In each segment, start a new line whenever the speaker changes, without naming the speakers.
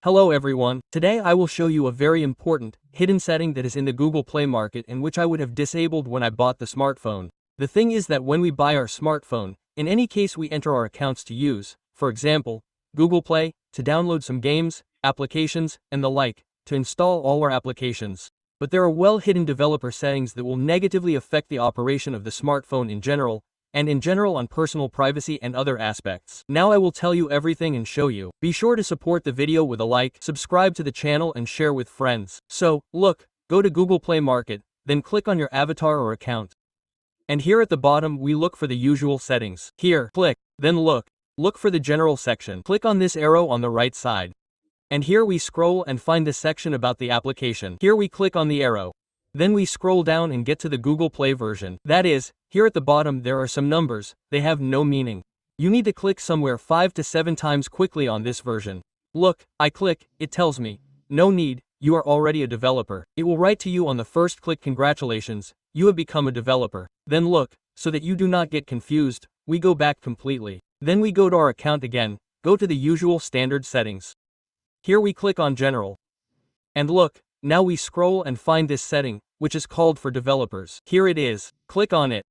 Hello everyone, today I will show you a very important, hidden setting that is in the Google Play Market and which I would have disabled when I bought the smartphone. The thing is that when we buy our smartphone, in any case we enter our accounts to use, for example, Google Play, to download some games, applications, and the like, to install all our applications. But there are well-hidden developer settings that will negatively affect the operation of the smartphone in general, and in general on personal privacy and other aspects. Now I will tell you everything and show you. Be sure to support the video with a like, subscribe to the channel and share with friends. So, look, go to Google Play Market, then click on your avatar or account. And here at the bottom we look for the usual settings. Here, click, then look for the general section. Click on this arrow on the right side. And here we scroll and find the section about the application. Here we click on the arrow. Then we scroll down and get to the Google Play version. That is, here at the bottom there are some numbers, they have no meaning. You need to click somewhere 5 to 7 times quickly on this version. Look, I click, it tells me, no need, you are already a developer. It will write to you on the first click, congratulations, you have become a developer. Then look, so that you do not get confused, we go back completely. Then we go to our account again, go to the usual standard settings. Here we click on General. And look, now we scroll and find this setting, which is called for developers. Here it is, click on it.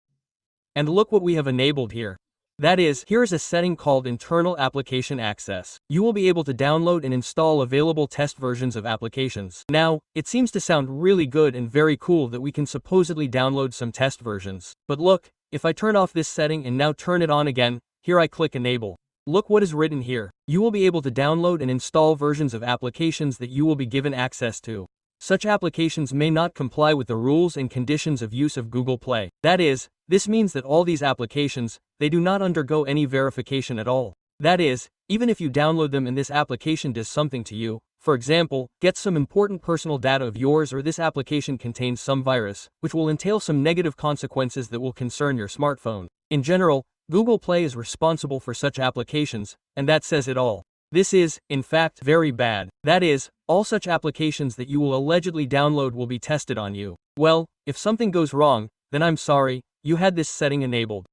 And look what we have enabled here. That is, here is a setting called Internal Application Access. You will be able to download and install available test versions of applications. Now, it seems to sound really good and very cool that we can supposedly download some test versions. But look, if I turn off this setting and now turn it on again, here I click Enable. Look what is written here. You will be able to download and install versions of applications that you will be given access to. Such applications may not comply with the rules and conditions of use of Google Play. That is, this means that all these applications, they do not undergo any verification at all. That is, even if you download them and this application does something to you, for example, gets some important personal data of yours, or this application contains some virus, which will entail some negative consequences that will concern your smartphone. In general, Google Play is responsible for such applications, and that says it all. This is, in fact, very bad. That is, all such applications that you will allegedly download will be tested on you. Well, if something goes wrong, then I'm sorry, you had this setting enabled.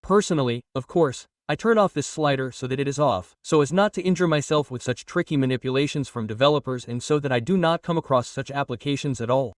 Personally, of course, I turn off this slider so that it is off, so as not to injure myself with such tricky manipulations from developers and so that I do not come across such applications at all.